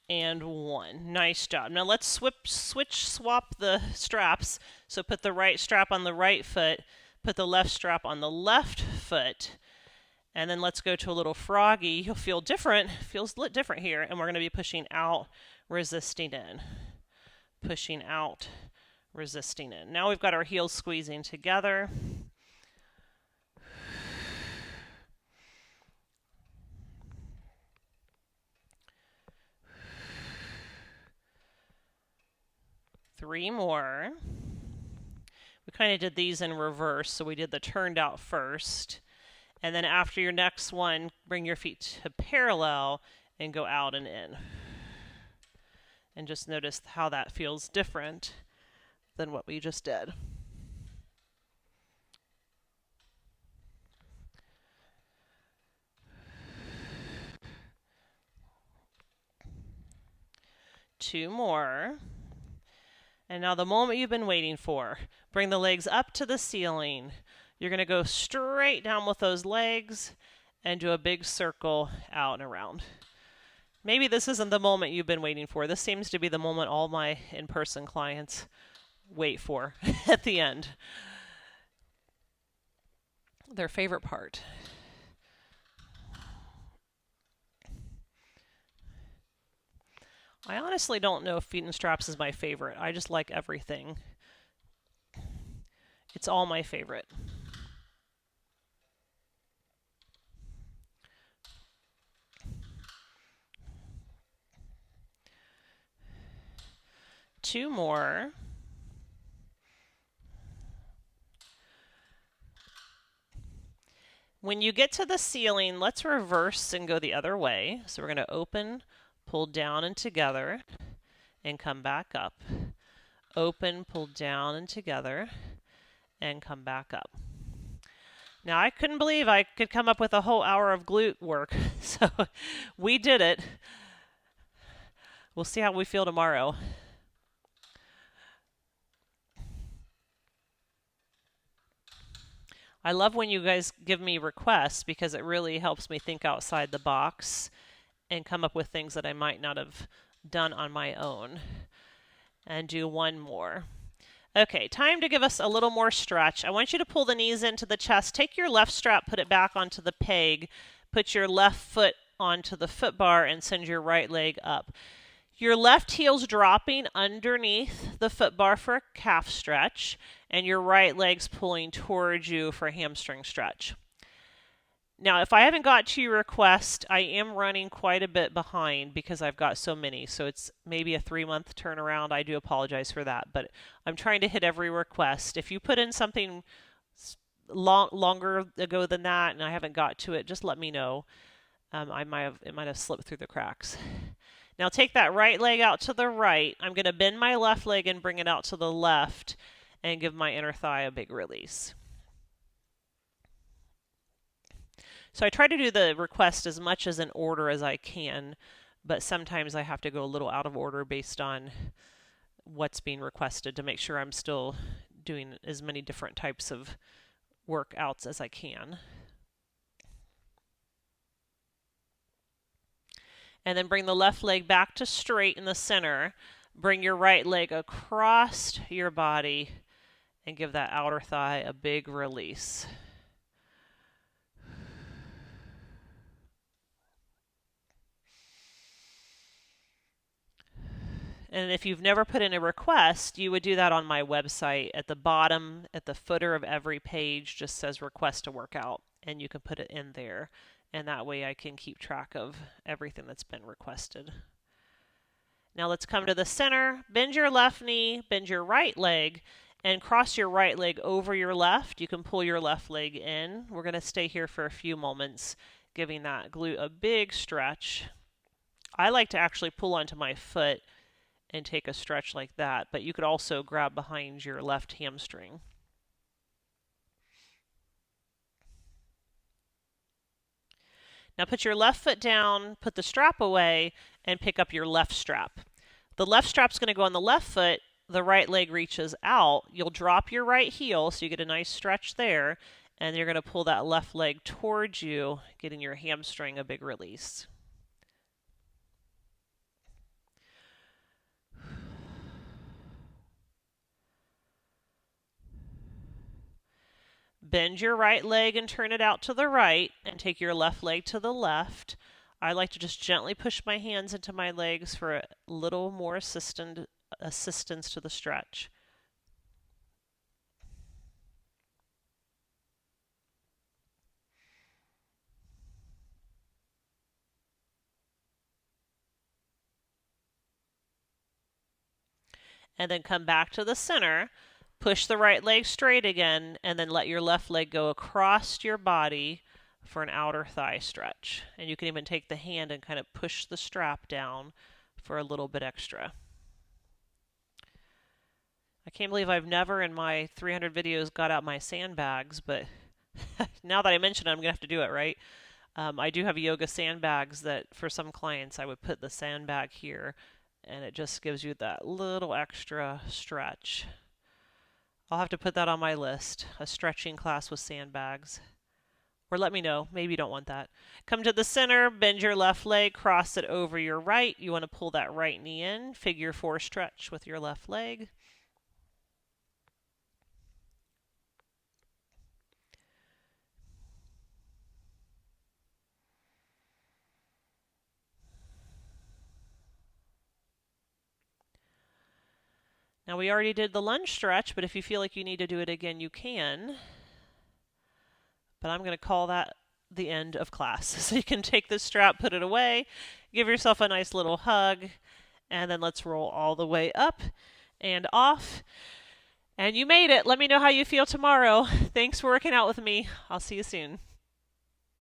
and one. Nice job. Now let's swap the straps. So put the right strap on the right foot, put the left strap on the left foot, and then let's go to a little froggy. You'll feel different, feels a little different here, and we're going to be pushing out, resisting in. Pushing out, resisting in. Now we've got our heels squeezing together. Three more. We kind of did these in reverse, so we did the turned out first. And then after your next one, bring your feet to parallel and go out and in. And just notice how that feels different than what we just did. Two more. And now the moment you've been waiting for. Bring the legs up to the ceiling. You're going to go straight down with those legs and do a big circle out and around. Maybe this isn't the moment you've been waiting for. This seems to be the moment all my in-person clients wait for at the end. Their favorite part. I honestly don't know if feet and straps is my favorite. I just like everything. It's all my favorite. Two more. When you get to the ceiling, let's reverse and go the other way. So we're going to open, pull down and together, and come back up. Open, pull down and together, and come back up. Now, I couldn't believe I could come up with a whole hour of glute work, so we did it. We'll see how we feel tomorrow. I love when you guys give me requests because it really helps me think outside the box and come up with things that I might not have done on my own. And do one more. Okay, time to give us a little more stretch. I want you to pull the knees into the chest. Take your left strap, put it back onto the peg. Put your left foot onto the foot bar and send your right leg up. Your left heel's dropping underneath the foot bar for a calf stretch, and your right leg's pulling towards you for a hamstring stretch. Now, if I haven't got to your request, I am running quite a bit behind because I've got so many. So it's maybe a 3-month turnaround. I do apologize for that, but I'm trying to hit every request. If you put in something longer ago than that and I haven't got to it, just let me know. It might have slipped through the cracks. Now take that right leg out to the right. I'm going to bend my left leg and bring it out to the left and give my inner thigh a big release. So I try to do the request as much as in order as I can, but sometimes I have to go a little out of order based on what's being requested to make sure I'm still doing as many different types of workouts as I can. And then bring the left leg back to straight in the center. Bring your right leg across your body and give that outer thigh a big release. And if you've never put in a request, you would do that on my website. At the bottom, at the footer of every page, just says request a workout, and you can put it in there. And that way I can keep track of everything that's been requested. Now let's come to the center. Bend your left knee, bend your right leg, and cross your right leg over your left. You can pull your left leg in. We're going to stay here for a few moments, giving that glute a big stretch. I like to actually pull onto my foot and take a stretch like that, but you could also grab behind your left hamstring. Now put your left foot down, put the strap away, and pick up your left strap. The left strap's going to go on the left foot, the right leg reaches out. You'll drop your right heel so you get a nice stretch there, and you're going to pull that left leg towards you, getting your hamstring a big release. Bend your right leg and turn it out to the right, and take your left leg to the left. I like to just gently push my hands into my legs for a little more assistance to the stretch. And then come back to the center. Push the right leg straight again, and then let your left leg go across your body for an outer thigh stretch. And you can even take the hand and kind of push the strap down for a little bit extra. I can't believe I've never in my 300 videos got out my sandbags, but now that I mention it, I'm going to have to do it, right? I do have yoga sandbags that for some clients I would put the sandbag here, and it just gives you that little extra stretch. I'll have to put that on my list, a stretching class with sandbags. Or let me know, maybe you don't want that. Come to the center, bend your left leg, cross it over your right. You want to pull that right knee in, figure 4 stretch with your left leg. Now we already did the lunge stretch, but if you feel like you need to do it again, you can. But I'm going to call that the end of class. So you can take this strap, put it away, give yourself a nice little hug, and then let's roll all the way up and off. And you made it. Let me know how you feel tomorrow. Thanks for working out with me. I'll see you soon.